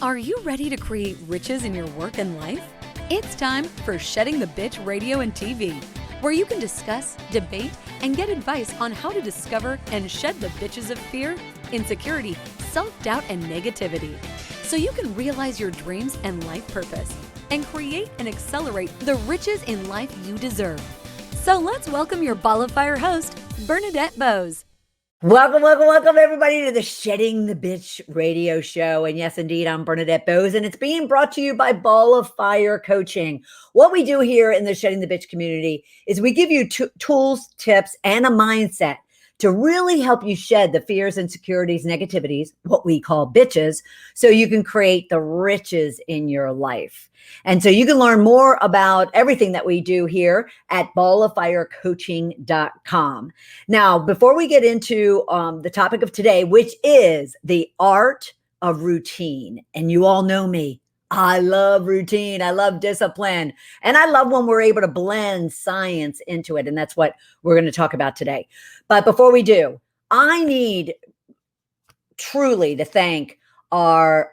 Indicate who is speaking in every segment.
Speaker 1: Are you ready to create riches in your work and life? It's time for Shedding the Bitch Radio and TV, where you can discuss, debate, and get advice on how to discover and shed the bitches of fear, insecurity, self-doubt, and negativity, so you can realize your dreams and life purpose and create and accelerate the riches in life you deserve. So let's welcome your Ball of Fire host, Bernadette Bose.
Speaker 2: Welcome, everybody, to the Shedding the Bitch radio show. And yes, indeed, I'm Bernadette Bose, and it's being brought to you by Ball of Fire Coaching. What we do here in the Shedding the Bitch community is we give you tools, tips, and a mindset to really help you shed the fears, insecurities, negativities, what we call bitches, so you can create the riches in your life. And so you can learn more about everything that we do here at balloffirecoaching.com. Now, before we get into the topic of today, which is the art of routine, and you all know me, I love routine. I love discipline. And I love when we're able to blend science into it. And that's what we're going to talk about today. But before we do, I need truly to thank our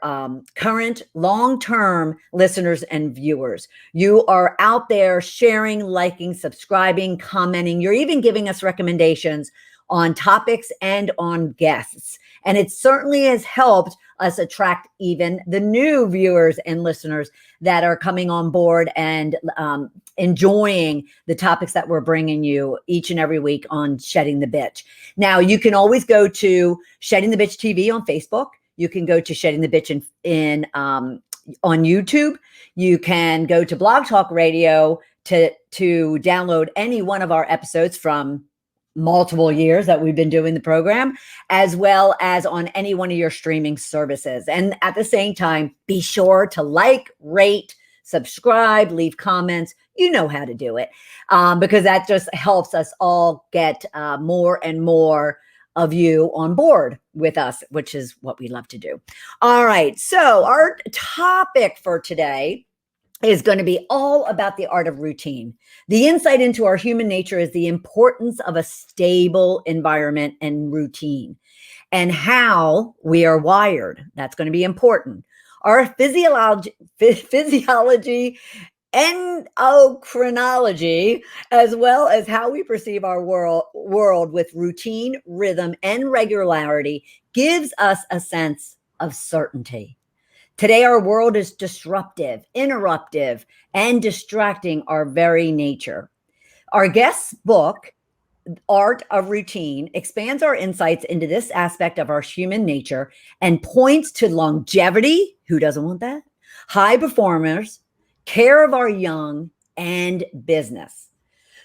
Speaker 2: current long-term listeners and viewers. You are out there sharing, liking, subscribing, commenting. You're even giving us recommendations on topics and on guests. And it certainly has helped us attract even the new viewers and listeners that are coming on board and enjoying the topics that we're bringing you each and every week on Shedding the Bitch. Now, you can always go to Shedding the Bitch TV on Facebook. You can go to Shedding the Bitch on YouTube. You can go to Blog Talk Radio to download any one of our episodes from multiple years that we've been doing the program, as well as on any one of your streaming services. And at the same time, be sure to like, rate, subscribe, leave comments. You know how to do it, because that just helps us all get more and more of you on board with us, which is what we love to do. All right. So our topic for today is going to be all about the art of routine. The insight into our human nature is the importance of a stable environment and routine, and how we are wired. That's going to be important. Our physiology, endocrinology, as well as how we perceive our world with routine, rhythm, and regularity, gives us a sense of certainty. Today, our world is disruptive, interruptive, and distracting our very nature. Our guest's book, Art of Routine, expands our insights into this aspect of our human nature and points to longevity, who doesn't want that? High performers, care of our young, and business.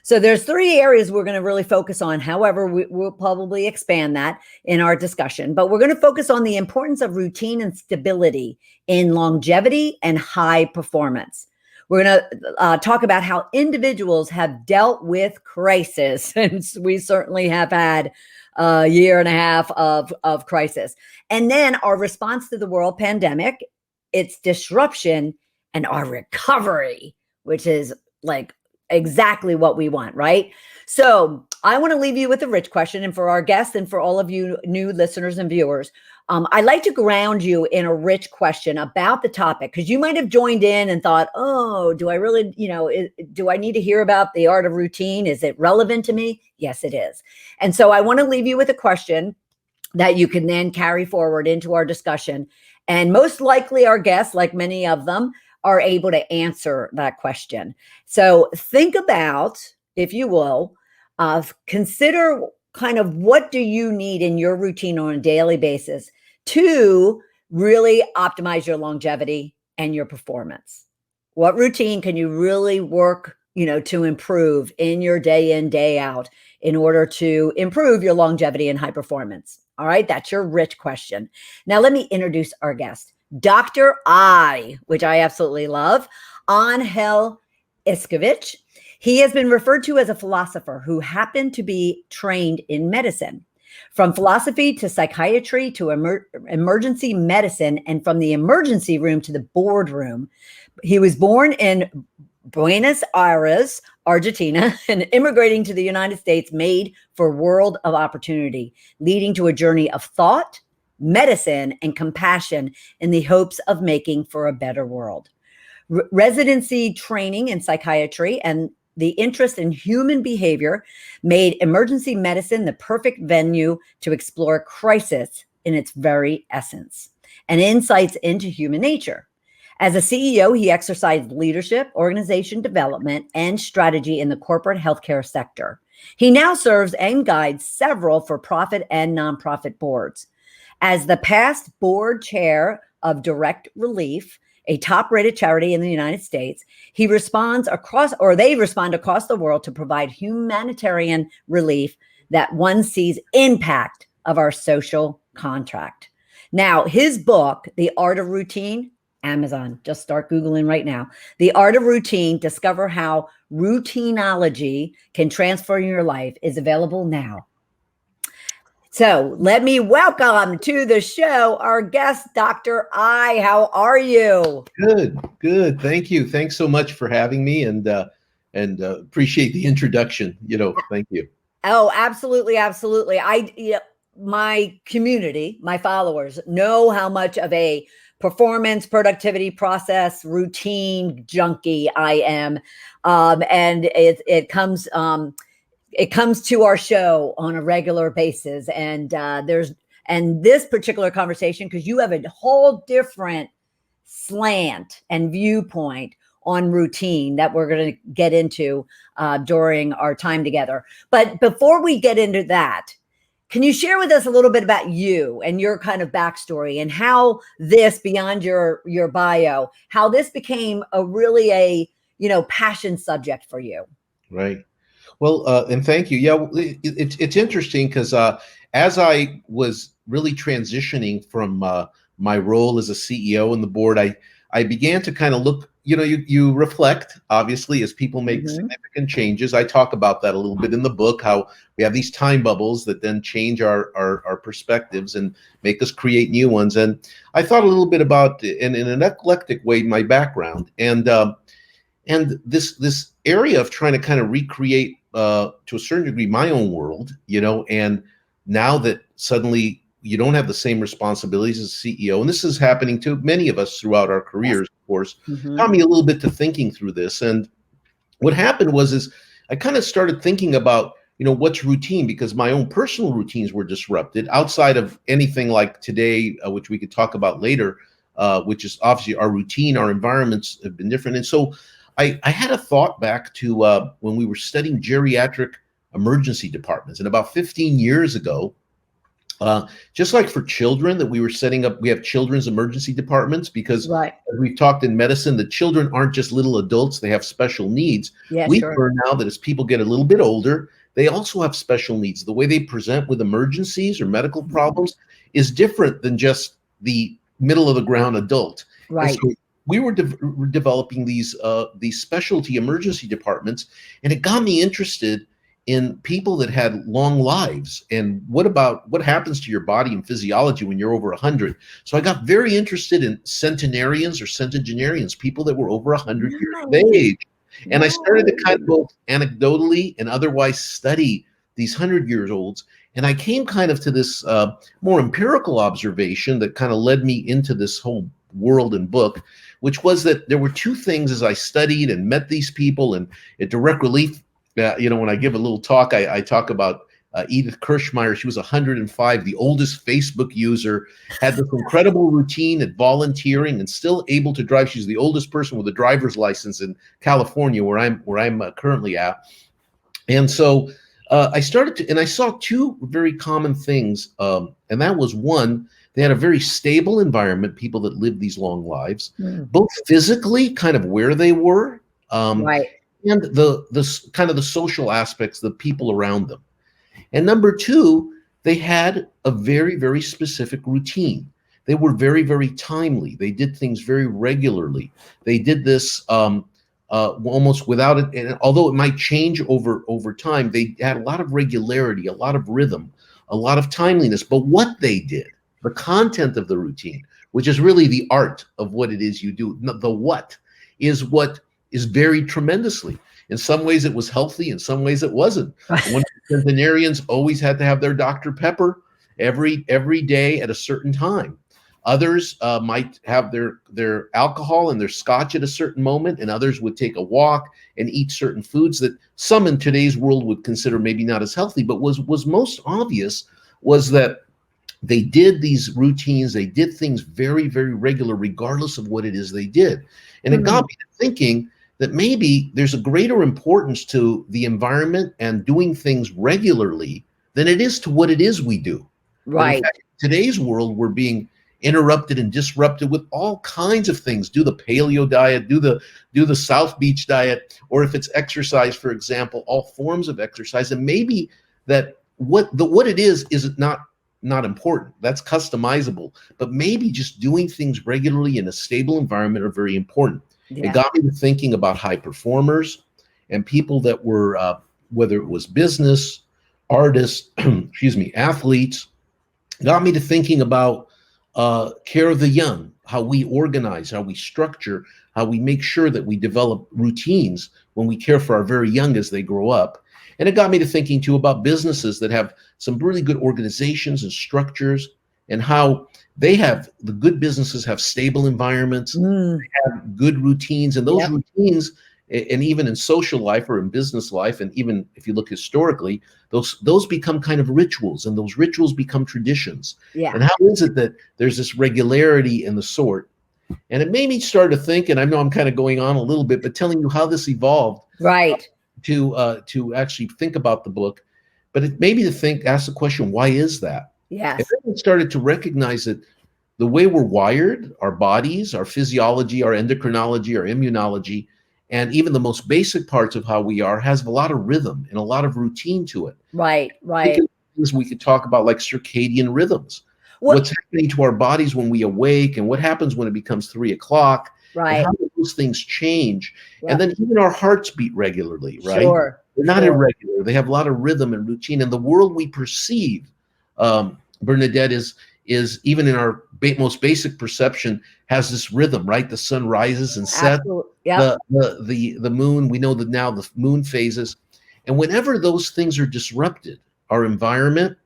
Speaker 2: So there's three areas we're going to really focus on. However, we'll probably expand that in our discussion, but we're going to focus on the importance of routine and stability in longevity and high performance. We're going to talk about how individuals have dealt with crisis, and we certainly have had a year and a half of crisis. And then our response to the world pandemic, its disruption, and our recovery, which is like exactly what we want, right? So I want to leave you with a rich question. And for our guests and for all of you new listeners and viewers, I'd like to ground you in a rich question about the topic, because you might have joined in and thought, oh, do I really, do I need to hear about the art of routine? Is it relevant to me? Yes, it is. And so I want to leave you with a question that you can then carry forward into our discussion. And most likely our guests, like many of them, are able to answer that question. So think about, if you will, consider kind of what do you need in your routine on a daily basis to really optimize your longevity and your performance. What routine can you really work, to improve in your day in, day out in order to improve your longevity and high performance? All right, that's your rich question. Now let me introduce our guest. Dr. I, which I absolutely love, Angel Iscovich. He has been referred to as a philosopher who happened to be trained in medicine. From philosophy to psychiatry to emergency medicine, and from the emergency room to the boardroom. He was born in Buenos Aires, Argentina, and immigrating to the United States made for a world of opportunity, leading to a journey of thought, medicine, and compassion in the hopes of making for a better world. Residency training in psychiatry and the interest in human behavior made emergency medicine the perfect venue to explore crisis in its very essence and insights into human nature. As a CEO, he exercised leadership, organization development, and strategy in the corporate healthcare sector. He now serves and guides several for-profit and nonprofit boards. As the past board chair of Direct Relief, a top-rated charity in the United States, they respond across the world to provide humanitarian relief that one sees impact of our social contract. Now, his book, The Art of Routine, Amazon, just start Googling right now. The Art of Routine, discover how routineology can transform your life, is available now. So let me welcome to the show our guest, Dr. I. How are you?
Speaker 3: Good. Thank you. Thanks so much for having me, and appreciate the introduction. Thank you.
Speaker 2: Oh, absolutely. My community, my followers know how much of a performance, productivity, process, routine junkie I am. And it comes to our show on a regular basis. And this particular conversation, because you have a whole different slant and viewpoint on routine that we're going to get into during our time together. But before we get into that, can you share with us a little bit about you and your kind of backstory and how this, beyond your bio, how this became a passion subject for you?
Speaker 3: Right. Well, and thank you. Yeah, it's interesting because as I was really transitioning from my role as a CEO and the board, I began to kind of look. You reflect, obviously, as people make significant changes. I talk about that a little bit in the book, how we have these time bubbles that then change our perspectives and make us create new ones. And I thought a little bit about, in an eclectic way, my background and this area of trying to kind of recreate, to a certain degree, my own world. And now that suddenly you don't have the same responsibilities as CEO, and this is happening to many of us throughout our careers, of course, got me a little bit to thinking through this. And what happened is I kind of started thinking about, what's routine, because my own personal routines were disrupted outside of anything like today, which we could talk about later, which is obviously our routine, our environments have been different. And so I had a thought back to when we were studying geriatric emergency departments. And about 15 years ago, just like for children that we were setting up, we have children's emergency departments because as we've talked in medicine, the children aren't just little adults, they have special needs. We learn now that as people get a little bit older, they also have special needs. The way they present with emergencies or medical problems is different than just the middle of the ground adult.
Speaker 2: Right.
Speaker 3: So we were developing these specialty emergency departments, and it got me interested in people that had long lives and what happens to your body and physiology when you're over 100. So I got very interested in centenarians or centenarians, people that were over 100 years of age. And I started to kind of both anecdotally and otherwise study these 100-year-olds. And I came kind of to this more empirical observation that kind of led me into this whole world and book, which was that there were two things as I studied and met these people. And at Direct Relief, when I give a little talk, I talk about Edith Kirschmeyer. She was 105, the oldest Facebook user, had this incredible routine at volunteering and still able to drive. She's the oldest person with a driver's license in California, where I'm currently at. And so I saw two very common things. And that was, one, they had a very stable environment, people that lived these long lives, both physically, kind of where they were, and the kind of the social aspects, the people around them. And number two, they had a very, very specific routine. They were very, very timely. They did things very regularly. They did this almost without it. And although it might change over time, they had a lot of regularity, a lot of rhythm, a lot of timeliness. But what they did, the content of the routine, which is really the art of what it is you do, the what is varied tremendously. In some ways it was healthy, in some ways it wasn't. One of the centenarians always had to have their Dr. Pepper, every day at a certain time. Others might have their alcohol and their scotch at a certain moment, and others would take a walk and eat certain foods that some in today's world would consider maybe not as healthy. But was most obvious was that they did these routines, they did things very, very regular, regardless of what it is they did. And it got me to thinking that maybe there's a greater importance to the environment and doing things regularly than it is to what it is we do.
Speaker 2: Right.
Speaker 3: In fact, in today's world, we're being interrupted and disrupted with all kinds of things. Do the paleo diet, do the South Beach diet, or if it's exercise, for example, all forms of exercise. And maybe that what it is not important. That's customizable. But maybe just doing things regularly in a stable environment are very important.
Speaker 2: Yeah.
Speaker 3: It got me to thinking about high performers and people that were, whether it was business, artists, excuse me, athletes. Got me to thinking about care of the young, how we organize, how we structure, how we make sure that we develop routines when we care for our very young as they grow up. And it got me to thinking too about businesses that have some really good organizations and structures, and how the good businesses have stable environments, they have good routines, and those routines, and even in social life or in business life, and even if you look historically, those become kind of rituals, and those rituals become traditions.
Speaker 2: Yeah.
Speaker 3: And how is it that there's this regularity in the sort? And it made me start to think, and I know I'm kind of going on a little bit, but telling you how this evolved,
Speaker 2: right,
Speaker 3: to actually think about the book. But it made me to ask the question, why is that?
Speaker 2: Yes.
Speaker 3: And then I started to recognize that the way we're wired, our bodies, our physiology, our endocrinology, our immunology, and even the most basic parts of how we are has a lot of rhythm and a lot of routine to it.
Speaker 2: Right.
Speaker 3: Things we could talk about, like circadian rhythms. What's happening to our bodies when we awake, and what happens when it becomes 3 o'clock,
Speaker 2: right,
Speaker 3: and how do those things change? And then even our hearts beat regularly, right?
Speaker 2: Sure.
Speaker 3: They're not irregular. They have a lot of rhythm and routine. And the world we perceive, Bernadette, is even in our most basic perception, has this rhythm, right? The sun rises and sets.
Speaker 2: Yep.
Speaker 3: The moon, we know that now the moon phases. And whenever those things are disrupted, our environment,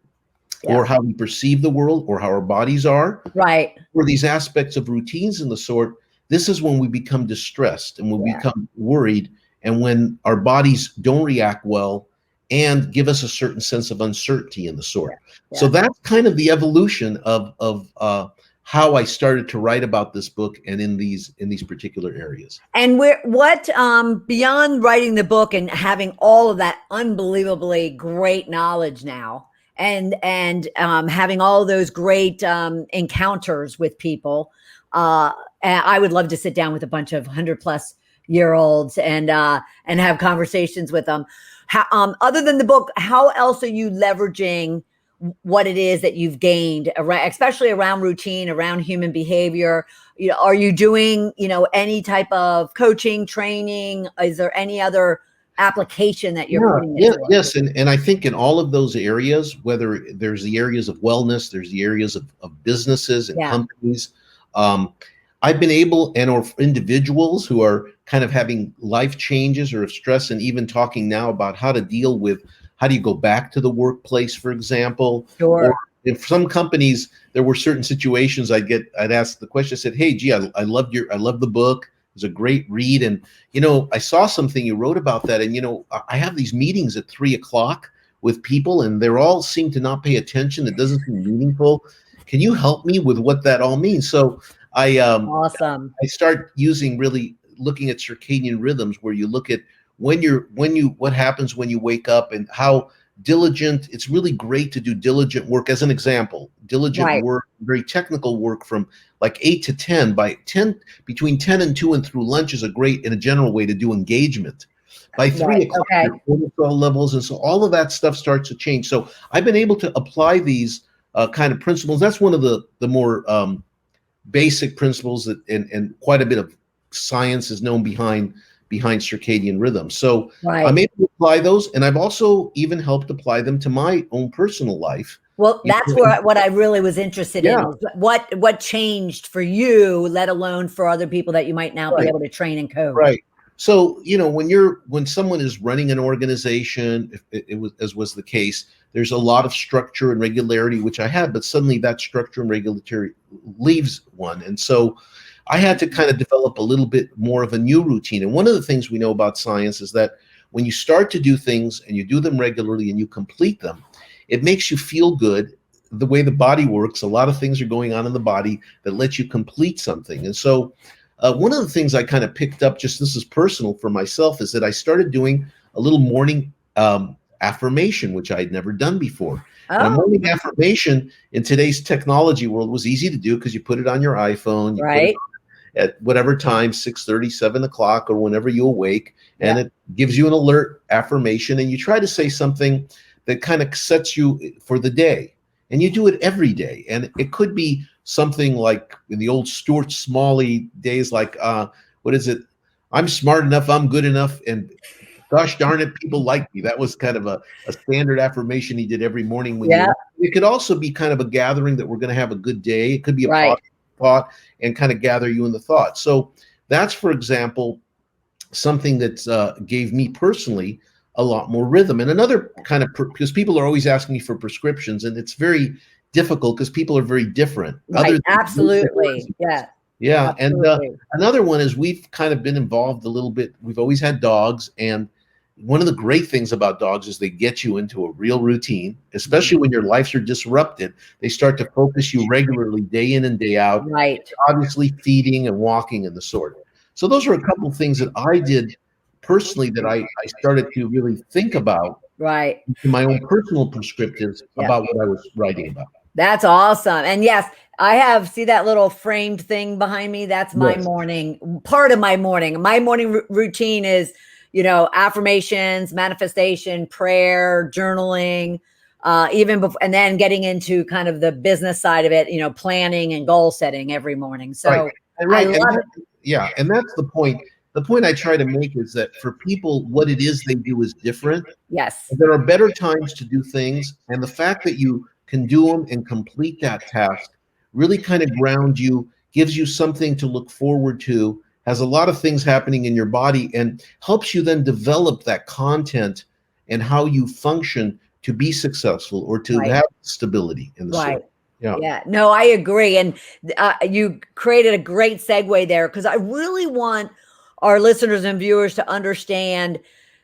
Speaker 3: or how we perceive the world, or how our bodies are,
Speaker 2: right,
Speaker 3: or these aspects of routines and the sort, this is when we become distressed and when we become worried, and when our bodies don't react well and give us a certain sense of uncertainty in the sort. So that's kind of the evolution of how I started to write about this book and in these particular areas.
Speaker 2: And what beyond writing the book and having all of that unbelievably great knowledge now, and having all those great encounters with people, I would love to sit down with a bunch of 100-plus-year-olds and have conversations with them. How, other than the book, how else are you leveraging what it is that you've gained, especially around routine, around human behavior? You know, are you doing, any type of coaching, training? Is there any other application that you're putting into it?
Speaker 3: Yes. And I think in all of those areas, whether there's the areas of wellness, there's the areas of businesses and companies, I've been able, or individuals who are kind of having life changes or stress, and even talking now about how to deal with, how do you go back to the workplace, for example?
Speaker 2: Sure.
Speaker 3: Or in some companies, there were certain situations I'd ask the question, I said, hey, gee, I love the book. It was a great read. And, I saw something you wrote about that. And, I have these meetings at 3 o'clock with people, and they're all seem to not pay attention. It doesn't seem meaningful. Can you help me with what that all means? So
Speaker 2: Awesome.
Speaker 3: I start really looking at circadian rhythms, where you look at what happens when you wake up, and how diligent. It's really great to do diligent work. As an example, diligent work, very technical work from like 8 to 10. Between 10 and 2 and through lunch is a great, in a general way, to do engagement. By 3 o'clock, your cortisol levels, and so all of that stuff starts to change. So I've been able to apply these kind of principles. That's one of the more basic principles that, and quite a bit of science is known behind circadian rhythm. So I'm able to apply those, and I've also even helped apply them to my own personal life.
Speaker 2: Well, that's what I really was interested in. What changed for you, let alone for other people that you might now be able to train and coach.
Speaker 3: Right. So, when someone is running an organization, as was the case, there's a lot of structure and regularity, which I had, but suddenly that structure and regularity leaves one. And so I had to kind of develop a little bit more of a new routine. And one of the things we know about science is that when you start to do things and you do them regularly and you complete them, it makes you feel good. The way the body works, a lot of things are going on in the body that let you complete something. And so one of the things I kind of picked up, just this is personal for myself, is that I started doing a little morning affirmation, which I had never done before. And a morning affirmation in today's technology world was easy to do because you put it on your iPhone, you put it on at whatever time, 6:30, 7 o'clock, or whenever you awake, and it gives you an alert affirmation, and you try to say something that kind of sets you for the day. And you do it every day. And it could be something like in the old Stuart Smalley days, like, what is it? I'm smart enough, I'm good enough, and gosh darn it, people like me. That was kind of a standard affirmation he did every morning. It could also be kind of a gathering that we're going to have a good day. It could be a thought and kind of gather you in the thought. So that's, for example, something that gave me personally a lot more rhythm. And another kind of, because people are always asking me for prescriptions, and it's very difficult because people are very different.
Speaker 2: Absolutely. Yeah.
Speaker 3: Yeah.
Speaker 2: Absolutely.
Speaker 3: And another one is we've kind of been involved a little bit. We've always had dogs. And one of the great things about dogs is they get you into a real routine, especially when your lives are disrupted. They start to focus you regularly, day in and day out.
Speaker 2: Right.
Speaker 3: Obviously feeding and walking and the sort. So those are a couple of things that I did personally that I started to really think about in my own personal prescriptives about what I was writing about.
Speaker 2: That's awesome. And yes, I see that little framed thing behind me. That's my morning, part of my morning. My morning routine is, affirmations, manifestation, prayer, journaling, even before, and then getting into kind of the business side of it, planning and goal setting every morning. So I love it.
Speaker 3: Yeah. And that's the point. The point I try to make is that for people, what it is they do is different.
Speaker 2: Yes.
Speaker 3: There are better times to do things. And the fact that you can do them and complete that task really kind of ground you, gives you something to look forward to, has a lot of things happening in your body, and helps you then develop that content and how you function to be successful or to have stability in the soul.
Speaker 2: Yeah. No, I agree. And you created a great segue there, because I really want our listeners and viewers to understand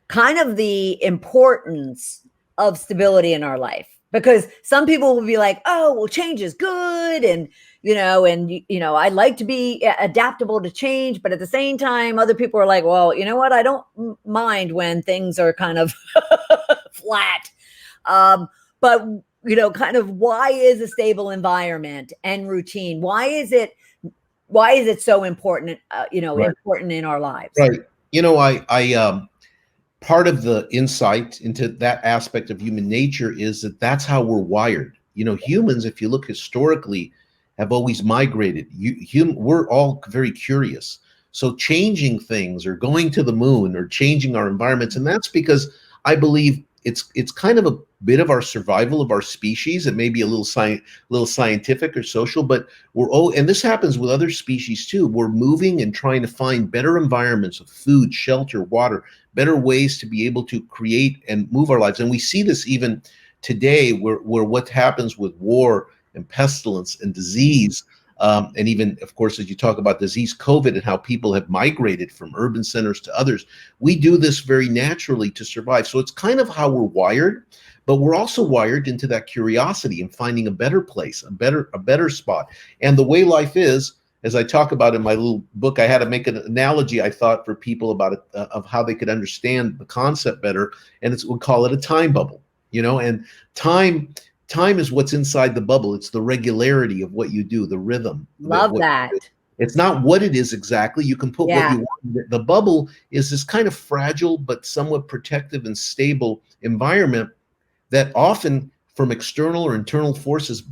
Speaker 2: kind of the importance of stability in our life, because some people will be like, oh, well, change is good. And, I like to be adaptable to change. But at the same time, other people are like, well, you know what? I don't mind when things are kind of flat. But, kind of why is a stable environment and routine? Why is it so important, important in our lives?
Speaker 3: Right. I part of the insight into that aspect of human nature is that that's how we're wired. Humans, if you look historically, have always migrated. We're all very curious. So changing things or going to the moon or changing our environments, and that's because I believe it's kind of a bit of our survival of our species. It may be a little scientific or social, but and this happens with other species too. We're moving and trying to find better environments of food, shelter, water, better ways to be able to create and move our lives. And we see this even today, where what happens with war and pestilence and disease, and even, of course, as you talk about disease, COVID, and how people have migrated from urban centers to others, we do this very naturally to survive. So it's kind of how we're wired, but we're also wired into that curiosity and finding a better place, a better spot. And the way life is, as I talk about in my little book, I had to make an analogy, I thought, for people about it, of how they could understand the concept better. And we'll call it a time bubble, and time is what's inside the bubble. It's the regularity of what you do, the rhythm.
Speaker 2: Love that.
Speaker 3: It's not what it is exactly. You can put what you want. The bubble is this kind of fragile but somewhat protective and stable environment that often from external or internal forces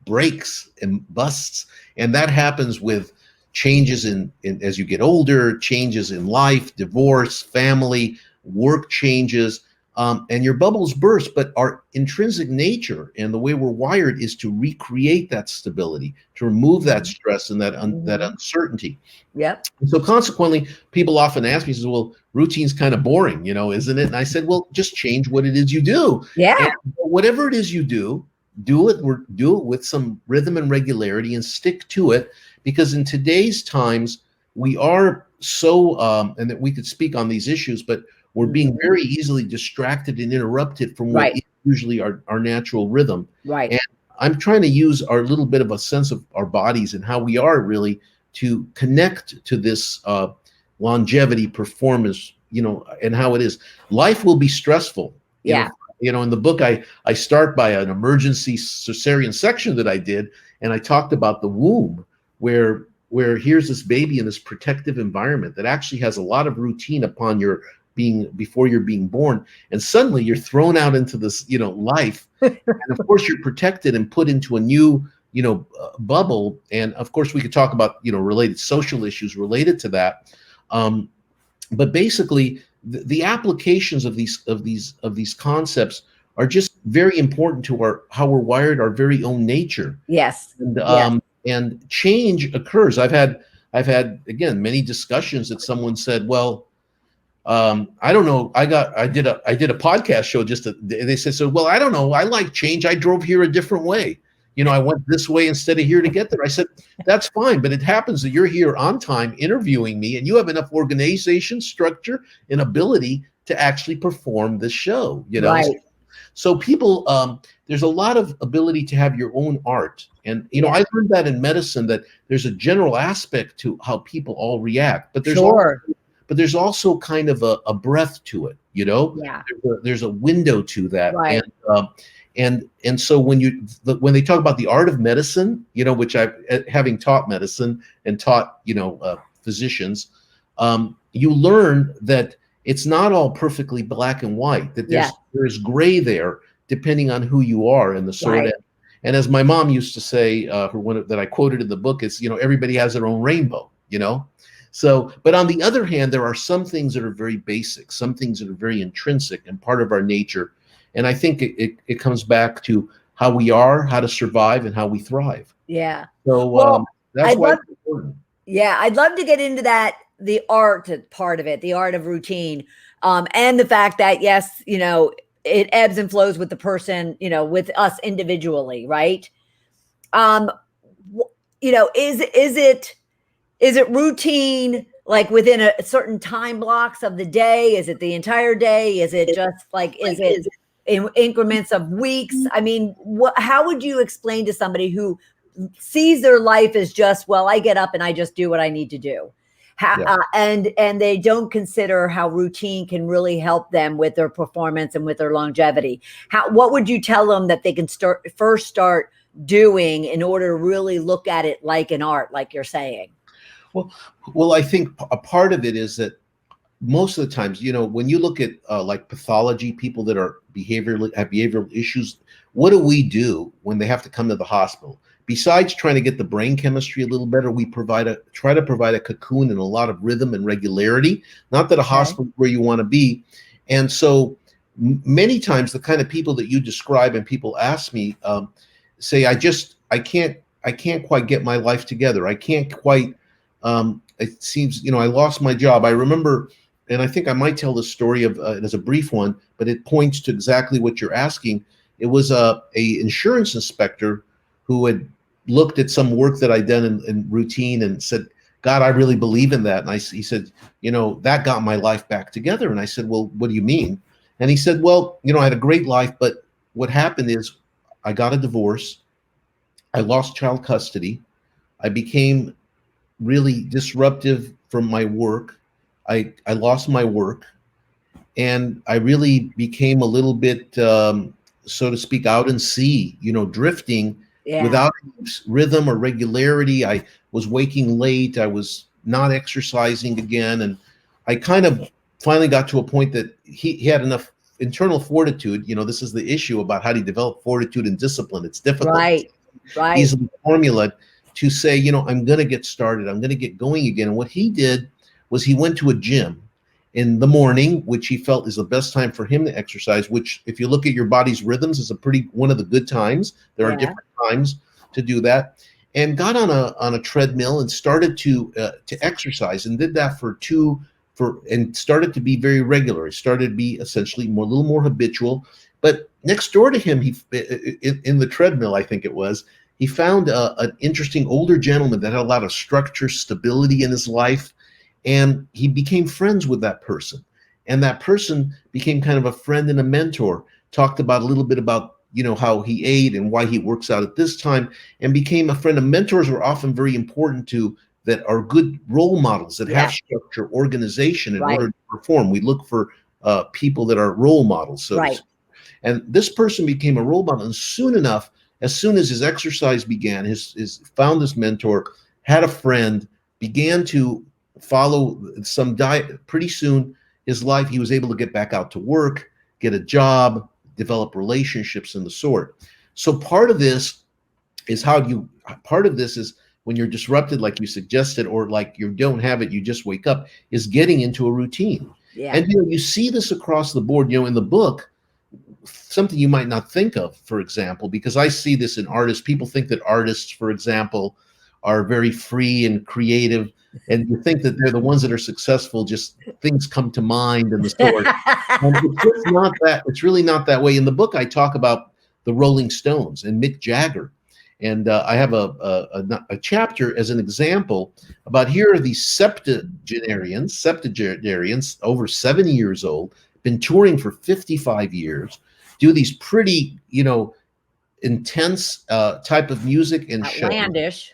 Speaker 3: breaks and busts. And that happens with changes in as you get older, changes in life, divorce, family, work changes, and your bubbles burst, but our intrinsic nature and the way we're wired is to recreate that stability, to remove that stress and that uncertainty.
Speaker 2: Yep.
Speaker 3: And so consequently, people often ask me, says, well, routine's kind of boring, isn't it? And I said, well, just change what it is you do.
Speaker 2: Yeah.
Speaker 3: And whatever it is you do it with some rhythm and regularity and stick to it, because in today's times, we are so, and that we could speak on these issues, but we're being very easily distracted and interrupted from what is usually our natural rhythm.
Speaker 2: Right.
Speaker 3: And I'm trying to use our little bit of a sense of our bodies and how we are really to connect to this longevity, performance, and how it is. Life will be stressful.
Speaker 2: Yeah.
Speaker 3: In the book, I start by an emergency cesarean section that I did, and I talked about the womb, where here's this baby in this protective environment that actually has a lot of routine before you're being born, and suddenly you're thrown out into this life, and of course you're protected and put into a new bubble. And of course we could talk about related social issues related to that, but basically the applications of these concepts are just very important to how we're wired, our very own nature.
Speaker 2: Yes.
Speaker 3: And change occurs. I've had again many discussions that someone said, well, I don't know. I did a podcast show they said, so, well, I don't know. I like change. I drove here a different way. I went this way instead of here to get there. I said, that's fine. But it happens that you're here on time interviewing me and you have enough organization, structure, and ability to actually perform this show, Right. So people, there's a lot of ability to have your own art. And, I learned that in medicine, that there's a general aspect to how people all react, but there's also kind of a breadth to it,
Speaker 2: Yeah.
Speaker 3: There's a window to that.
Speaker 2: Right.
Speaker 3: And so when they talk about the art of medicine, which having taught medicine and taught, physicians, you learn that it's not all perfectly black and white, that there's gray there depending on who you are and the sort of. And as my mom used to say, that I quoted in the book, is, everybody has their own rainbow, So, but on the other hand, there are some things that are very basic, some things that are very intrinsic and part of our nature. And I think it comes back to how we are, how to survive, and how we thrive.
Speaker 2: Yeah.
Speaker 3: So that's why it's important.
Speaker 2: Yeah, I'd love to get into that, the art part of it, the art of routine, and the fact that, yes, it ebbs and flows with the person, with us individually, right? Is it routine, like within a certain time blocks of the day? Is it the entire day? Is it just is it in increments of weeks? I mean, how would you explain to somebody who sees their life as just, well, I get up and I just do what I need to do, and they don't consider how routine can really help them with their performance and with their longevity? What would you tell them that they can first start doing in order to really look at it like an art, like you're saying?
Speaker 3: Well, I think a part of it is that most of the times, when you look at like pathology, people that are have behavioral issues, what do we do when they have to come to the hospital? Besides trying to get the brain chemistry a little better, we try to provide a cocoon and a lot of rhythm and regularity. Not that a hospital is where you want to be. And so many times the kind of people that you describe and people ask me say, I can't quite get my life together. I can't quite. It seems, I lost my job. I remember, and I think I might tell the story of as a brief one, but it points to exactly what you're asking. It was a insurance inspector who had looked at some work that I'd done in routine and said, God, I really believe in that. And he said, that got my life back together. And I said, well, what do you mean? And he said, well, I had a great life, but what happened is I got a divorce. I lost child custody. I became really disruptive from my work. I lost my work, and I really became a little bit, so to speak, out in sea, drifting without rhythm or regularity. I was waking late. I was not exercising again. And I kind of finally got to a point that he had enough internal fortitude. This is the issue about how do you develop fortitude and discipline. It's difficult. Right. Easily formula to say, I'm going to get started. I'm going to get going again. And what he did was he went to a gym in the morning, which he felt is the best time for him to exercise, which if you look at your body's rhythms is one of the good times. There are different times to do that. And got on a treadmill and started to exercise, and did that and started to be very regular. It started to be essentially a little more habitual. But next door to him, in the treadmill, I think it was, he found an interesting older gentleman that had a lot of structure, stability in his life, and he became friends with that person. And that person became kind of a friend and a mentor. Talked about a little bit about how he ate and why he works out at this time, and became a friend. And mentors were often very important that are good role models that have structure, organization in order to perform. We look for people that are role models. So, and this person became a role model. And soon enough, as soon as his exercise began, his found this mentor, had a friend, began to follow some diet. Pretty soon, his life, he was able to get back out to work, get a job, develop relationships and the sort. So part of this is when you're disrupted, like you suggested, or like you don't have it, you just wake up, is getting into a routine. And you see this across the board. In the book, something you might not think of, for example, because I see this in artists. People think that artists, for example, are very free and creative, and you think that they're the ones that are successful, just things come to mind and the sort. And it's just not that. It's really not that way. In the book, I talk about the Rolling Stones and Mick Jagger, and I have a chapter as an example about, here are these septuagenarians, over 70 years old, been touring for 55 years, do these pretty, intense type of music and
Speaker 2: outlandish
Speaker 3: shows.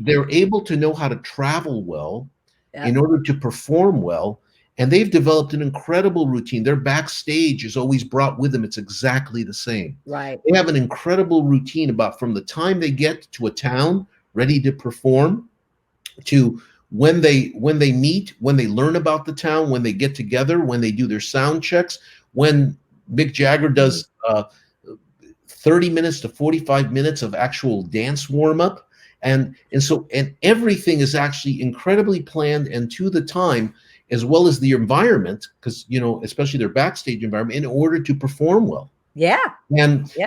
Speaker 3: They're able to know how to travel well in order to perform well, and they've developed an incredible routine. Their backstage is always brought with them. It's exactly the same.
Speaker 2: Right.
Speaker 3: They have an incredible routine about from the time they get to a town ready to perform to when they meet, when they learn about the town, when they get together, when they do their sound checks, when Mick Jagger does 30 minutes to 45 minutes of actual dance warm-up. And everything is actually incredibly planned and to the time, as well as the environment, because, especially their backstage environment, in order to perform well.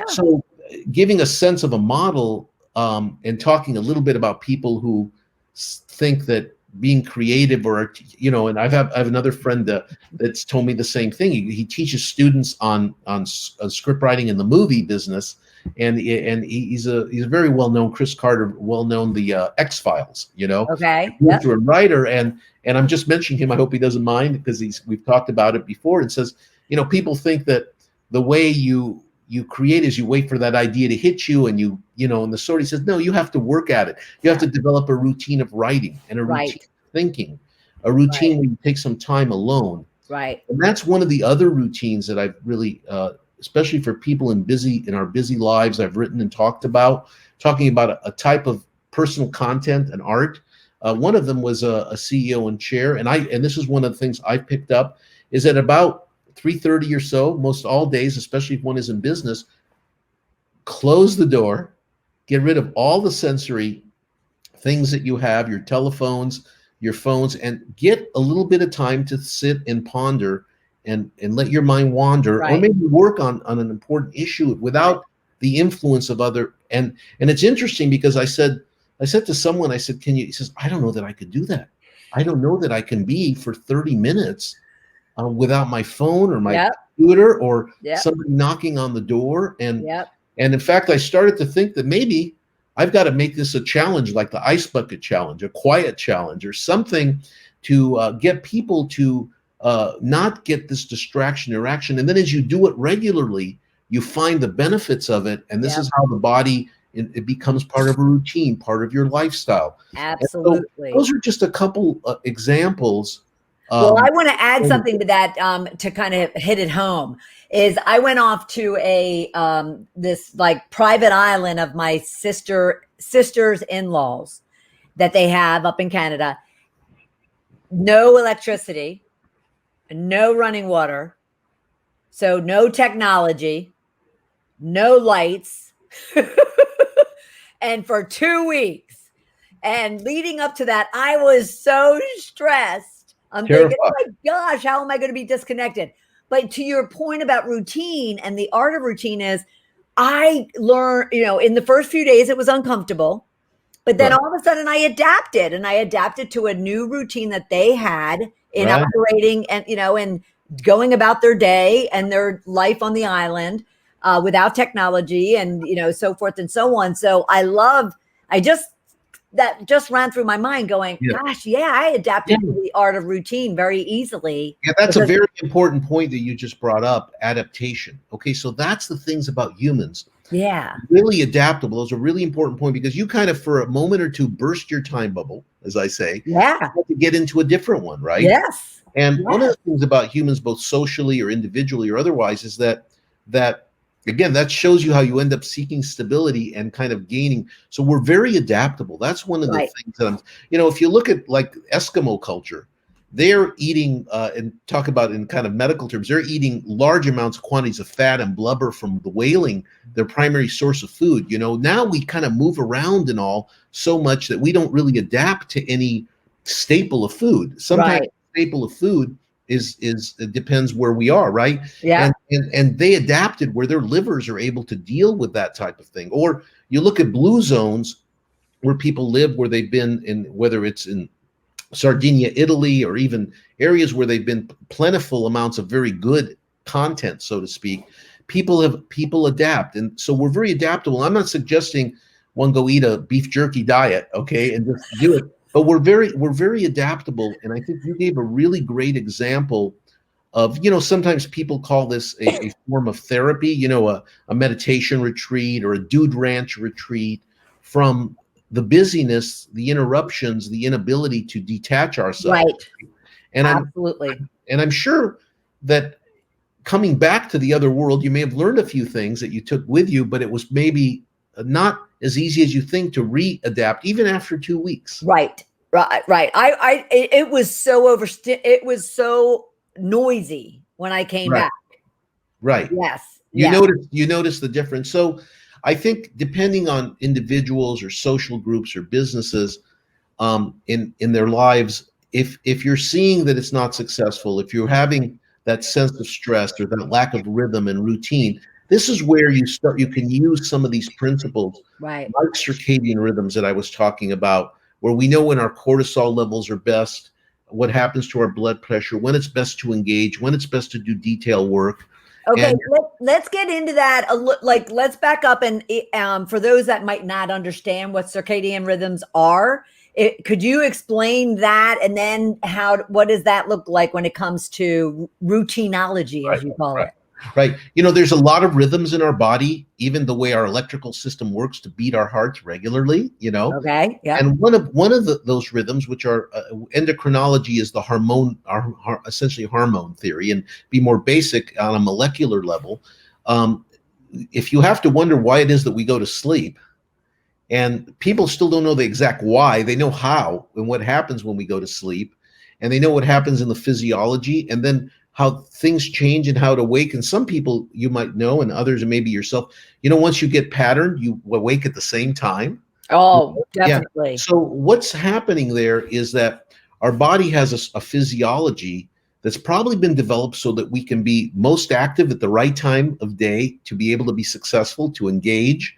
Speaker 3: So giving a sense of a model, and talking a little bit about people who think that being creative and I have another friend that's told me the same thing. He teaches students on script writing in the movie business, and he's a very well-known, Chris Carter, well-known, the X-Files, producer and writer, and I'm just mentioning him. I hope he doesn't mind, because we've talked about it before, and says, people think that the way you create is you wait for that idea to hit you, and and the sort. He says, no, you have to work at it. You have to develop a routine of writing and a routine of thinking, a routine where you take some time alone.
Speaker 2: Right.
Speaker 3: And that's one of the other routines that I've really, especially for people in our busy lives, I've written and talking about a type of personal content and art. One of them was a CEO and chair, and this is one of the things I picked up, is that about 3:30 or so, most all days, especially if one is in business, close the door, get rid of all the sensory things that you have, your telephones, your phones, and get a little bit of time to sit and ponder and let your mind wander, or maybe work on an important issue without the influence of other. And it's interesting, because I said to someone, I said, he says, I don't know that I could do that. I don't know that I can be for 30 minutes without my phone or my computer or somebody knocking on the door. And in fact, I started to think that maybe I've got to make this a challenge, like the ice bucket challenge, a quiet challenge, or something to get people to not get this distraction or action. And then as you do it regularly, you find the benefits of it. And this is how the body, it becomes part of a routine, part of your lifestyle.
Speaker 2: Absolutely.
Speaker 3: So those are just a couple examples.
Speaker 2: Well, I want to add something to that, to kind of hit it home. Is I went off to a this like private island of my sister's in-laws that they have up in Canada. No electricity, no running water, so no technology, no lights, and for 2 weeks. And leading up to that, I was so stressed. I'm thinking, oh
Speaker 3: Terrified.
Speaker 2: my gosh, how am I going to be disconnected? But to your point about routine and the art of routine is I learned, in the first few days, it was uncomfortable. But then
Speaker 3: Right.
Speaker 2: all of a sudden I adapted to a new routine that they had in
Speaker 3: Right.
Speaker 2: operating and going about their day and their life on the island without technology and, so forth and so on. So that just ran through my mind going,
Speaker 3: Yeah.
Speaker 2: gosh, yeah, I
Speaker 3: Yeah.
Speaker 2: adapted to the art of routine very easily.
Speaker 3: Yeah, that's a
Speaker 2: because-
Speaker 3: very important point that you just brought up, adaptation. Okay, so that's the things about humans.
Speaker 2: yeah.
Speaker 3: Really adaptable. Those are a really important point because you kind of, for a moment or two, burst your time bubble, as I say,
Speaker 2: Yeah.
Speaker 3: to get into a different one, right?
Speaker 2: Yes.
Speaker 3: And one of
Speaker 2: Yes.
Speaker 3: the things about humans, both socially or individually or otherwise, is that again, that shows you how you end up seeking stability and kind of gaining. So we're very adaptable. That's one of the
Speaker 2: Right.
Speaker 3: things that if you look at like Eskimo culture, they're eating and talk about in kind of medical terms, they're eating large amounts of quantities of fat and blubber from the whaling, their primary source of food. Now we kind of move around and all so much that we don't really adapt to any staple of food. Sometimes
Speaker 2: Right.
Speaker 3: staple of food is it depends where we are, right?
Speaker 2: Yeah.
Speaker 3: And they adapted where their livers are able to deal with that type of thing. Or you look at blue zones where people live, where they've been in, whether it's in Sardinia, Italy, or even areas where they've been plentiful amounts of very good content, so to speak. People adapt, and so we're very adaptable. I'm not suggesting one go eat a beef jerky diet, okay, and just do it. But we're very adaptable, and I think you gave a really great example of, sometimes people call this a form of therapy, a meditation retreat or a dude ranch retreat from the busyness, the interruptions, the inability to detach ourselves.
Speaker 2: Right.
Speaker 3: And
Speaker 2: Absolutely.
Speaker 3: I'm sure that coming back to the other world, you may have learned a few things that you took with you, but it was maybe not as easy as you think to readapt, even after 2 weeks.
Speaker 2: Right. It was so noisy when I came
Speaker 3: Right.
Speaker 2: back.
Speaker 3: Right.
Speaker 2: Yes.
Speaker 3: You
Speaker 2: Yes.
Speaker 3: notice the difference. So I think depending on individuals or social groups or businesses in their lives, if you're seeing that it's not successful, if you're having that sense of stress or that lack of rhythm and routine, this is where you can use some of these principles,
Speaker 2: Right.
Speaker 3: like circadian rhythms that I was talking about, where we know when our cortisol levels are best, what happens to our blood pressure, when it's best to engage, when it's best to do detail work.
Speaker 2: Okay,
Speaker 3: And
Speaker 2: let's get into that. Let's back up and for those that might not understand what circadian rhythms are, could you explain that, and then what does that look like when it comes to routineology, as you call it?
Speaker 3: Right. There's a lot of rhythms in our body, even the way our electrical system works to beat our hearts regularly,
Speaker 2: Okay. Yeah.
Speaker 3: And one of those rhythms, which are endocrinology, is the essentially hormone theory, and be more basic on a molecular level. If you have to wonder why it is that we go to sleep, and people still don't know the exact why, they know how and what happens when we go to sleep, and they know what happens in the physiology, and then how things change and how to wake. And some people you might know, and others, and maybe yourself, once you get patterned, you wake at the same time.
Speaker 2: Oh,
Speaker 3: Yeah.
Speaker 2: definitely.
Speaker 3: So what's happening there is that our body has a physiology that's probably been developed so that we can be most active at the right time of day, to be able to be successful, to engage,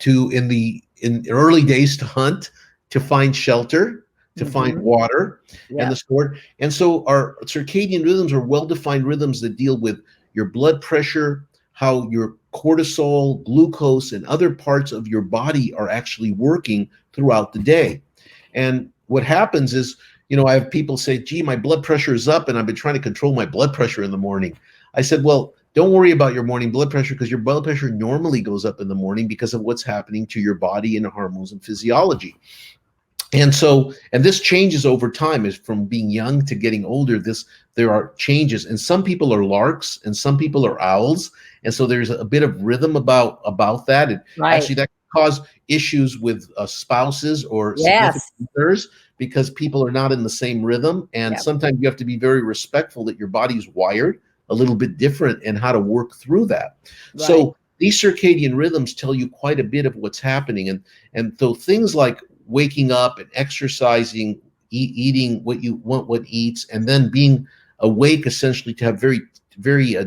Speaker 3: in early days to hunt, to find shelter, to find water, and the sort. And so our circadian rhythms are well-defined rhythms that deal with your blood pressure, how your cortisol, glucose, and other parts of your body are actually working throughout the day. And what happens is, I have people say, gee, my blood pressure is up and I've been trying to control my blood pressure in the morning. I said, well, don't worry about your morning blood pressure, because your blood pressure normally goes up in the morning because of what's happening to your body and hormones and physiology. And this changes over time, is from being young to getting older. There are changes, and some people are larks and some people are owls. And so there's a bit of rhythm about that. And actually that can cause issues with spouses or significant others, because people are not in the same rhythm. And sometimes you have to be very respectful that your body's wired a little bit different and how to work through that. Right. So these circadian rhythms tell you quite a bit of what's happening. And so things like waking up and exercising eating what you want, what eats, and then being awake essentially to have very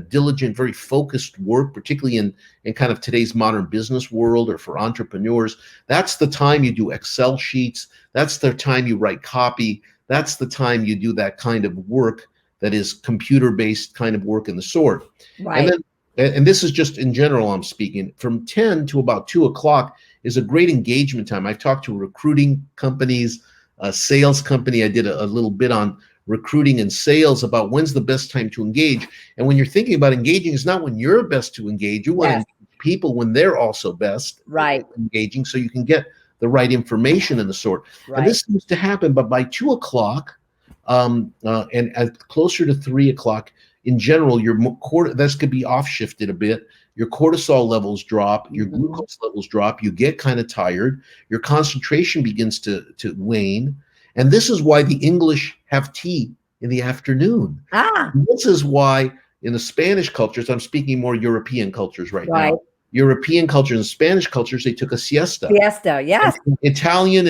Speaker 3: diligent, very focused work, particularly in kind of today's modern business world or for entrepreneurs. That's the time you do Excel sheets. That's the time you write copy. That's the time you do that kind of work that is computer-based kind of work in the sort.
Speaker 2: Right.
Speaker 3: And this is just in general, I'm speaking, from 10 to about 2 o'clock is a great engagement time. I've talked to recruiting companies, a sales company. I did a little bit on recruiting and sales about when's the best time to engage. And when you're thinking about engaging, it's not when you're best to engage. You want to engage people when they're also best engaging, so you can get the right information in the sort. Right. And this seems to happen, but by 2 o'clock and at closer to 3 o'clock, in general, your that could be off shifted a bit. Your cortisol levels drop, your glucose levels drop, you get kind of tired, your concentration begins to wane. And this is why the English have tea in the afternoon. This is why in the Spanish cultures, I'm speaking more European cultures right now. European cultures and Spanish cultures, they took a siesta.
Speaker 2: Siesta, yes.
Speaker 3: And Italian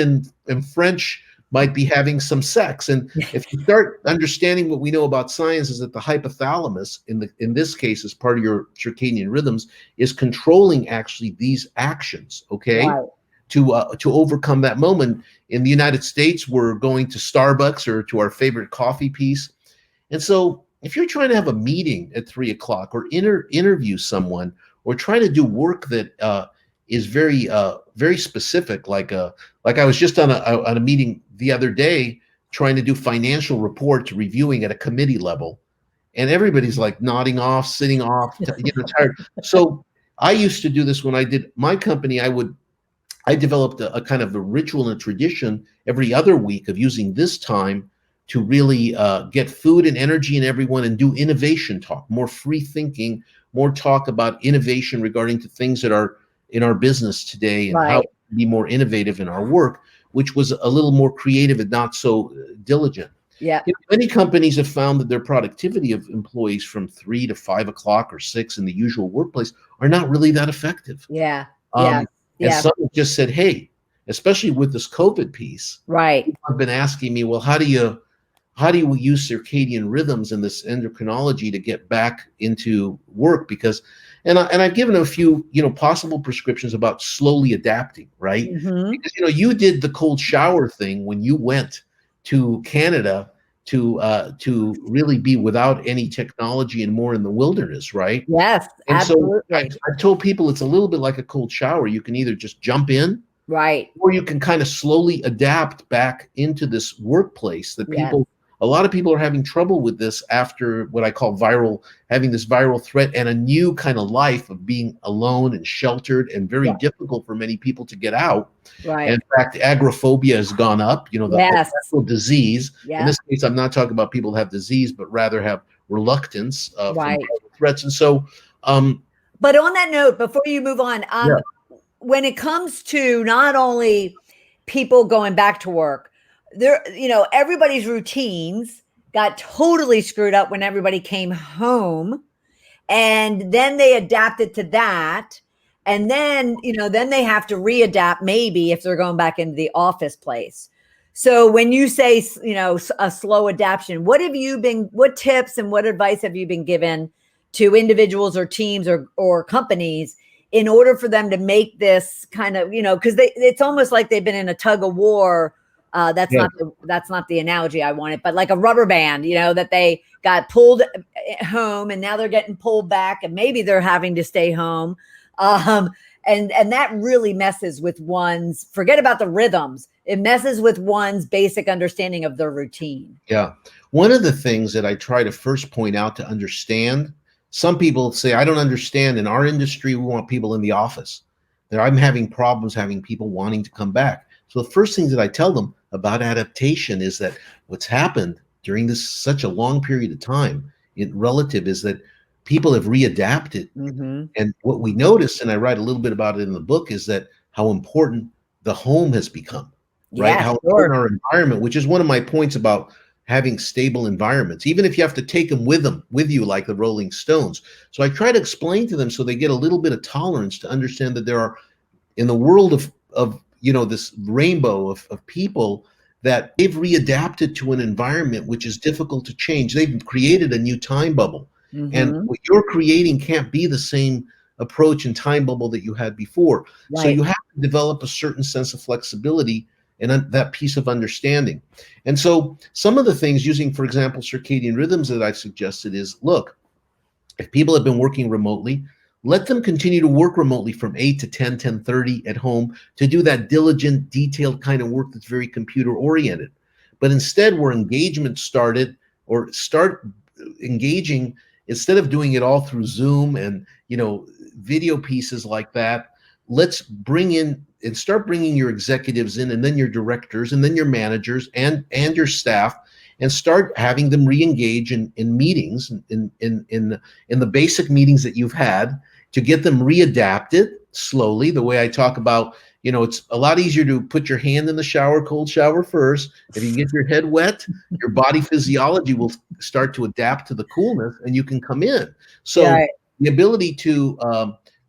Speaker 3: and French might be having some sex. And if you start understanding what we know about science is that the hypothalamus, in this case, as part of your circadian rhythms, is controlling actually these actions, okay? Right. To overcome that moment. In the United States, we're going to Starbucks or to our favorite coffee piece. And so if you're trying to have a meeting at 3 o'clock or interview someone or try to do work that is very specific, like I was just on a meeting the other day trying to do financial reports, reviewing at a committee level, and everybody's like nodding off, sitting off, tired. So I used to do this when I did my company. I developed a kind of a ritual and a tradition every other week of using this time to really get food and energy in everyone and do innovation talk, more free thinking, more talk about innovation regarding to things that are in our business today and how to be more innovative in our work, which was a little more creative and not so diligent.
Speaker 2: Yeah.
Speaker 3: Many companies have found that their productivity of employees from 3 to 5 o'clock or 6 in the usual workplace are not really that effective.
Speaker 2: Yeah.
Speaker 3: And someone just said, hey, especially with this COVID piece,
Speaker 2: people
Speaker 3: have been asking me, well, how do you use circadian rhythms and this endocrinology to get back into work? Because and I've given a few, possible prescriptions about slowly adapting, right?
Speaker 2: Mm-hmm.
Speaker 3: Because, you did the cold shower thing when you went to Canada to really be without any technology and more in the wilderness, right?
Speaker 2: Yes,
Speaker 3: and
Speaker 2: absolutely.
Speaker 3: So I've told people it's a little bit like a cold shower. You can either just jump in, or you can kind of slowly adapt back into this workplace that people. A lot of people are having trouble with this after what I call having this viral threat and a new kind of life of being alone and sheltered and very difficult for many people to get out.
Speaker 2: Right.
Speaker 3: And in fact, agoraphobia has gone up, the actual disease.
Speaker 2: Yeah.
Speaker 3: In this case, I'm not talking about people who have disease, but rather have reluctance from threats. And so.
Speaker 2: But on that note, before you move on, when it comes to not only people going back to work, everybody's routines got totally screwed up when everybody came home, and then they adapted to that. And then, then they have to readapt maybe if they're going back into the office place. So when you say, a slow adaptation, what tips and what advice have you been given to individuals or teams or companies in order for them to make this kind of, because it's almost like they've been in a tug of war. That's not the analogy I wanted, but like a rubber band, that they got pulled home and now they're getting pulled back and maybe they're having to stay home. And that really messes with forget about the rhythms. It messes with one's basic understanding of their routine. Yeah.
Speaker 3: One of the things that I try to first point out to understand, some people say, I don't understand. In our industry, we want people in the office. I'm having problems having people wanting to come back. So the first things that I tell them about adaptation is that what's happened during such a long period of time relative is that people have readapted.
Speaker 2: Mm-hmm.
Speaker 3: And what we notice, and I write a little bit about it in the book, is that how important the home has become, right? How important our environment, which is one of my points about having stable environments, even if you have to take them with you, like the Rolling Stones. So I try to explain to them so they get a little bit of tolerance to understand that there are, in the world of this rainbow of people, that they've readapted to an environment which is difficult to change. They've created a new time bubble. And
Speaker 2: Mm-hmm.
Speaker 3: what you're creating can't be the same approach and time bubble that you had before. So
Speaker 2: Right.
Speaker 3: you have to develop a certain sense of flexibility and that piece of understanding. And so some of the things using, for example, circadian rhythms that I've suggested is, look, if people have been working remotely, let them continue to work remotely from 8 to 10, 10:30 at home to do that diligent, detailed kind of work that's very computer oriented. But instead, where engagement started, or start engaging, instead of doing it all through Zoom and video pieces like that, let's bring in and start bringing your executives in, and then your directors, and then your managers, and your staff, and start having them re-engage in meetings, in the basic meetings that you've had, to get them readapted slowly. The way I talk about, it's a lot easier to put your hand in the shower, cold shower first. If you get your head wet, your body physiology will start to adapt to the coolness, and you can come in. So
Speaker 2: Yeah.
Speaker 3: the ability to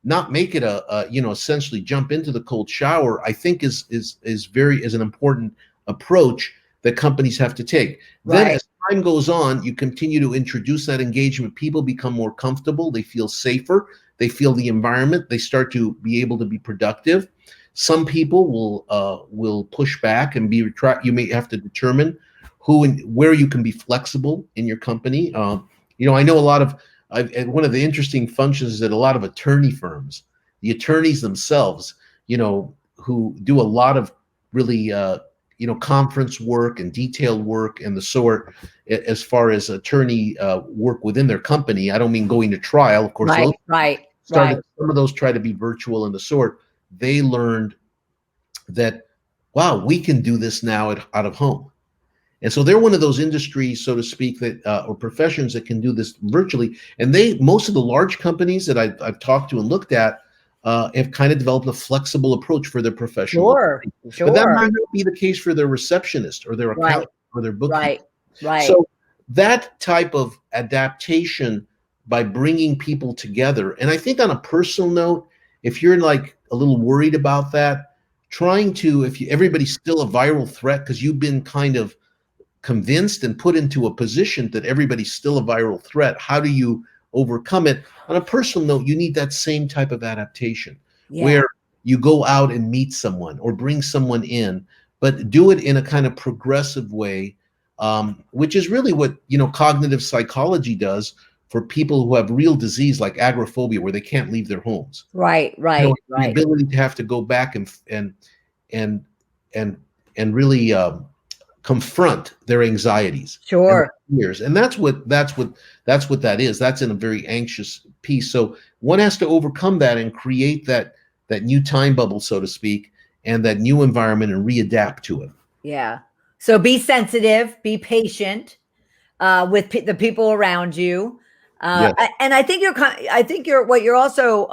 Speaker 3: not make it essentially jump into the cold shower, I think is an important approach that companies have to take. Then
Speaker 2: Right.
Speaker 3: as time goes on, you continue to introduce that engagement. People become more comfortable. They feel safer. They feel the environment. They start to be able to be productive. Some people will push back and you may have to determine who and where you can be flexible in your company. I know a lot of, one of the interesting functions is that a lot of attorney firms, the attorneys themselves, who do a lot of really conference work and detailed work and the sort, as far as attorney work within their company. I don't mean going to trial, of course.
Speaker 2: Right. Right.
Speaker 3: Started, some of those try to be virtual and the sort. They learned that, wow, we can do this now out of home. And so they're one of those industries, so to speak, that or professions that can do this virtually. And most of the large companies that I've talked to and looked at have kind of developed a flexible approach for their professional.
Speaker 2: Sure.
Speaker 3: But that
Speaker 2: Sure.
Speaker 3: might not be the case for their receptionist or their accountant or their bookkeeper.
Speaker 2: Right. Right.
Speaker 3: So that type of adaptation by bringing people together. And I think on a personal note, if you're like a little worried about that, everybody's still a viral threat because you've been kind of convinced and put into a position that everybody's still a viral threat. How do you overcome it? On a personal note, you need that same type of adaptation where you go out and meet someone or bring someone in, but do it in a kind of progressive way, which is really what cognitive psychology does for people who have real disease like agoraphobia, where they can't leave their homes.
Speaker 2: Right. Right.
Speaker 3: The ability to have to go back and really confront their anxieties,
Speaker 2: Sure.
Speaker 3: and fears, and that's what that is. That's in a very anxious piece. So one has to overcome that and create that new time bubble, so to speak, and that new environment, and readapt to it.
Speaker 2: Yeah. So be sensitive, be patient with the people around you.
Speaker 3: Yes.
Speaker 2: And I think you're also,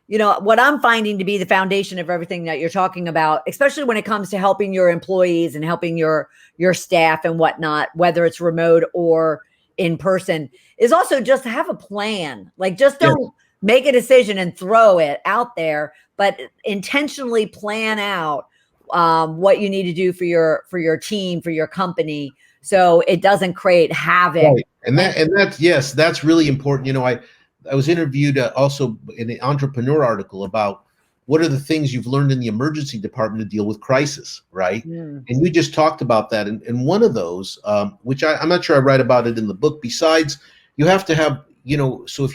Speaker 2: what I'm finding to be the foundation of everything that you're talking about, especially when it comes to helping your employees and helping your staff and whatnot, whether it's remote or in person, is also just to have a plan. Like, just don't make a decision and throw it out there, but intentionally plan out what you need to do for your team, for your company, so it doesn't create havoc.
Speaker 3: Right. And that's really important. I was interviewed also in an entrepreneur article about what are the things you've learned in the emergency department to deal with crisis, right? And you just talked about that. And one of those, which I'm not sure I write about it in the book, besides you have to have, so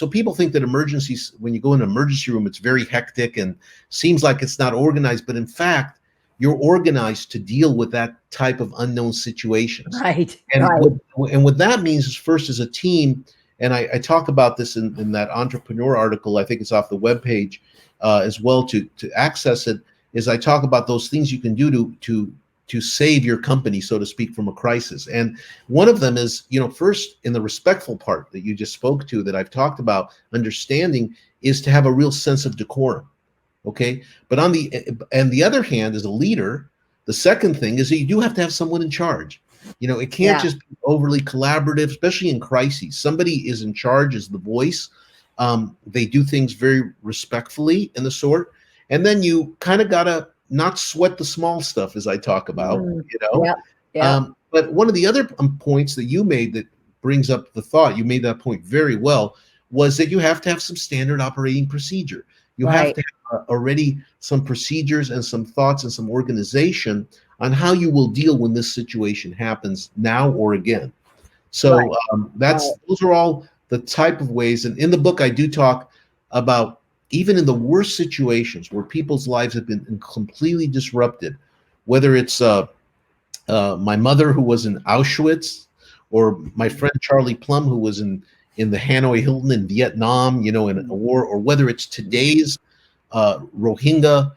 Speaker 3: people think that emergencies, when you go in an emergency room, it's very hectic and seems like it's not organized. But in fact, you're organized to deal with that type of unknown situations.
Speaker 2: Right.
Speaker 3: And what that means is, first, as a team, and I talk about this in that entrepreneur article, I think it's off the webpage as well to access it, is I talk about those things you can do to save your company, so to speak, from a crisis. And one of them is, first, in the respectful part that you just spoke to, that I've talked about, understanding, is to have a real sense of decorum. Okay. But on the other hand, as a leader, the second thing is that you do have to have someone in charge. It can't just be overly collaborative, especially in crises. Somebody is in charge, as the voice. They do things very respectfully in the sort. And then you kind of gotta not sweat the small stuff, as I talk about,
Speaker 2: Yeah. Yeah.
Speaker 3: But one of the other points that you made that brings up the thought, you made that point very well, was that you have to have some standard operating procedure. You have
Speaker 2: Right.
Speaker 3: to have already some procedures and some thoughts and some organization on how you will deal when this situation happens now or again.
Speaker 2: Right.
Speaker 3: So those are all the type of ways. And in the book, I do talk about even in the worst situations where people's lives have been completely disrupted, whether it's my mother who was in Auschwitz, or my friend Charlie Plum who was in the Hanoi Hilton in Vietnam, in a war, or whether it's today's Rohingya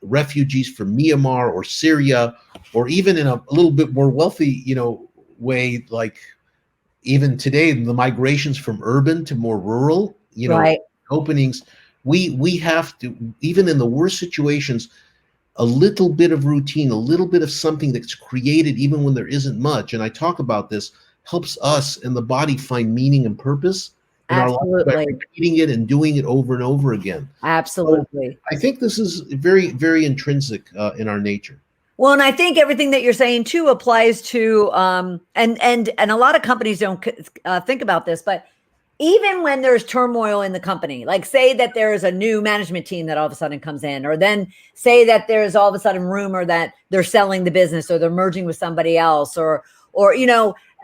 Speaker 3: refugees from Myanmar or Syria, or even in a little bit more wealthy, way, like even today, the migrations from urban to more rural,
Speaker 2: Right.
Speaker 3: openings. We have to, even in the worst situations, a little bit of routine, a little bit of something that's created even when there isn't much. And I talk about this, helps us and the body find meaning and purpose in our life by
Speaker 2: Absolutely.
Speaker 3: repeating it and doing it over and over again. So
Speaker 2: Absolutely.
Speaker 3: I think this is very, very intrinsic in our nature.
Speaker 2: Well, and I think everything that you're saying too applies to and a lot of companies don't think about this, but even when there's turmoil in the company, like say that there's a new management team that all of a sudden comes in, or then say that there's all of a sudden rumor that they're selling the business or they're merging with somebody else, or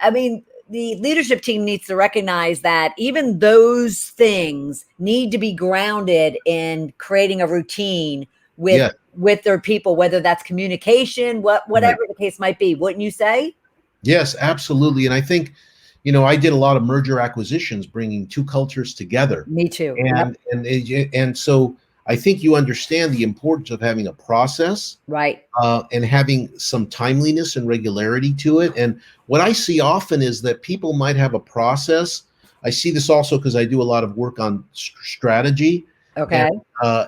Speaker 2: I mean, the leadership team needs to recognize that even those things need to be grounded in creating a routine
Speaker 3: Yeah.
Speaker 2: with their people, whether that's communication, whatever
Speaker 3: Right.
Speaker 2: the case might be. Wouldn't you say?
Speaker 3: Yes, absolutely. And I think, I did a lot of merger acquisitions, bringing two cultures together.
Speaker 2: Me too. Yep.
Speaker 3: And so I think you understand the importance of having a process,
Speaker 2: Right.
Speaker 3: and having some timeliness and regularity to it. And what I see often is that people might have a process. I see this also because I do a lot of work on strategy,
Speaker 2: Okay.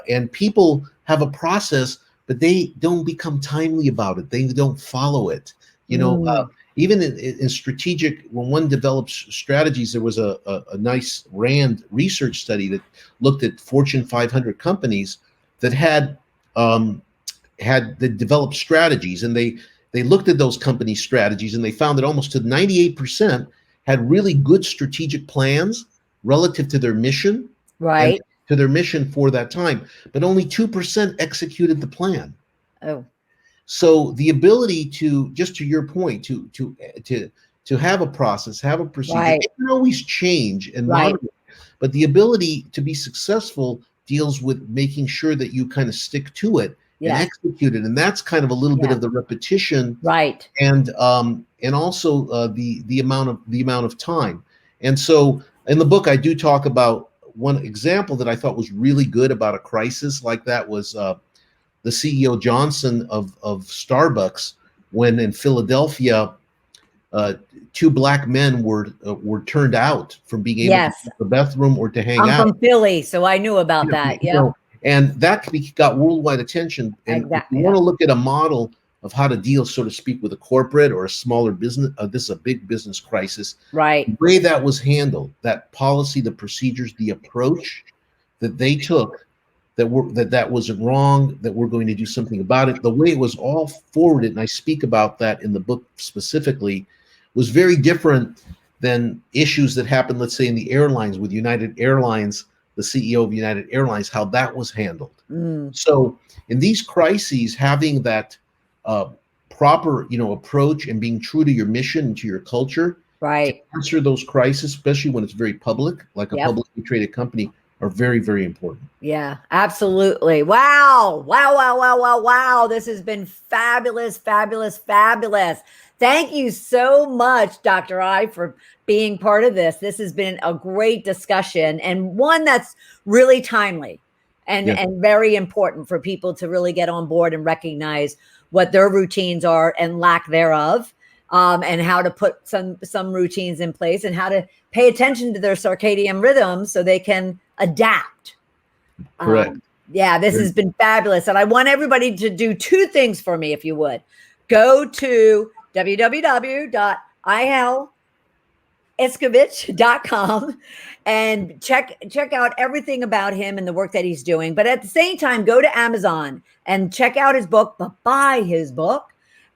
Speaker 3: and people have a process, but they don't become timely about it. They don't follow it.
Speaker 2: Mm.
Speaker 3: Even in strategic, when one develops strategies, there was a nice Rand research study that looked at Fortune 500 companies that had developed strategies, and they looked at those company strategies, and they found that almost to 98% had really good strategic plans relative to their mission and
Speaker 2: Right.
Speaker 3: to their mission for that time, but only 2% executed the plan.
Speaker 2: Oh,
Speaker 3: So the ability to, just to your point, to have a process, have a procedure,
Speaker 2: right.
Speaker 3: it can always change and
Speaker 2: Right.
Speaker 3: moderate, but the ability to be successful deals with making sure that you kind of stick to it and
Speaker 2: Yes.
Speaker 3: execute it, and that's kind of a little bit
Speaker 2: Yeah.
Speaker 3: of the repetition,
Speaker 2: Right.
Speaker 3: and also the amount of time. And so in the book, I do talk about one example that I thought was really good about a crisis like that was the CEO Johnson of Starbucks, when in Philadelphia, two black men were turned out from being able to
Speaker 2: Yes.
Speaker 3: use the bathroom or to hang
Speaker 2: I'm
Speaker 3: out.
Speaker 2: from Philly, so I knew about that. Yep.
Speaker 3: And that got worldwide attention. And if you
Speaker 2: Exactly.
Speaker 3: want to look at a model of how to deal, so to speak, with a corporate or a smaller business, this is a big business crisis.
Speaker 2: Right.
Speaker 3: The way that was handled, that policy, the procedures, the approach that they took, that wasn't wrong, that we're going to do something about it. The way it was all forwarded, and I speak about that in the book specifically, was very different than issues that happened, let's say, in the airlines with United Airlines, the CEO of United Airlines, how that was handled.
Speaker 2: Mm.
Speaker 3: So in these crises, having that proper, approach and being true to your mission and to your culture to
Speaker 2: Right.
Speaker 3: answer those crises, especially when it's very public, like a
Speaker 2: Yep.
Speaker 3: publicly traded company, are very, very important.
Speaker 2: Yeah, absolutely. Wow. Wow, wow, wow, wow, wow. This has been fabulous, fabulous, fabulous. Thank you so much, Dr. I, for being part of this. This has been a great discussion, and one that's really timely and,
Speaker 3: Yeah.
Speaker 2: and very important for people to really get on board and recognize what their routines are and lack thereof, and how to put some routines in place and how to pay attention to their circadian rhythms so they can adapt.
Speaker 3: Correct.
Speaker 2: Yeah, this has been fabulous. And I want everybody to do two things for me, if you would. Go to www.il Iscovich.com and check out everything about him and the work that he's doing. But at the same time, go to Amazon and check out his book, but buy his book,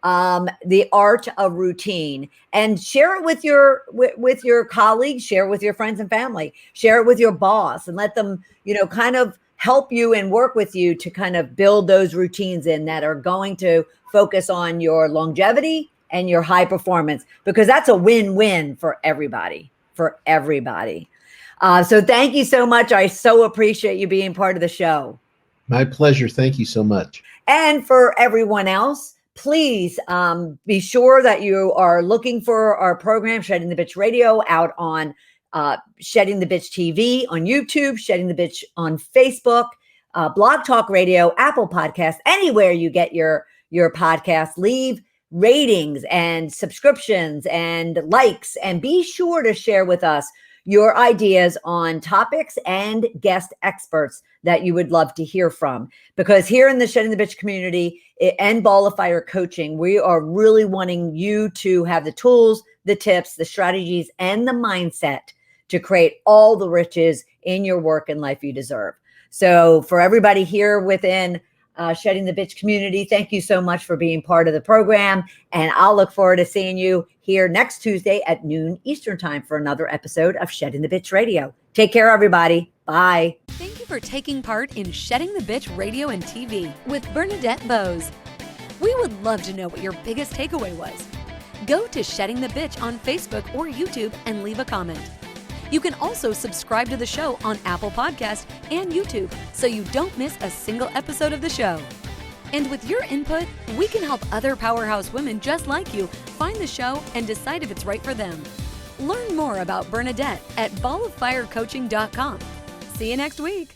Speaker 2: The Art of Routine, and share it with your colleagues, share it with your friends and family, share it with your boss, and let them, kind of help you and work with you to kind of build those routines in that are going to focus on your longevity and your high performance, because that's a win-win for everybody, So thank you so much. I so appreciate you being part of the show.
Speaker 3: My pleasure. Thank you so much.
Speaker 2: And for everyone else, please be sure that you are looking for our program, Shedding the Bitch Radio, out on Shedding the Bitch TV on YouTube, Shedding the Bitch on Facebook, Blog Talk Radio, Apple Podcasts, anywhere you get your podcast. Leave ratings and subscriptions and likes, and be sure to share with us your ideas on topics and guest experts that you would love to hear from. Because here in the Shedding the Bitch community and Ball of Fire coaching, we are really wanting you to have the tools, the tips, the strategies, and the mindset to create all the riches in your work and life you deserve. So for everybody here within Shedding the Bitch community, thank you so much for being part of the program. And I'll look forward to seeing you here next Tuesday at noon Eastern time for another episode of Shedding the Bitch Radio. Take care, everybody. Bye.
Speaker 1: Thank you for taking part in Shedding the Bitch Radio and TV with Bernadette Bose. We would love to know what your biggest takeaway was. Go to Shedding the Bitch on Facebook or YouTube and leave a comment. You can also subscribe to the show on Apple Podcasts and YouTube so you don't miss a single episode of the show. And with your input, we can help other powerhouse women just like you find the show and decide if it's right for them. Learn more about Bernadette at balloffirecoaching.com. See you next week.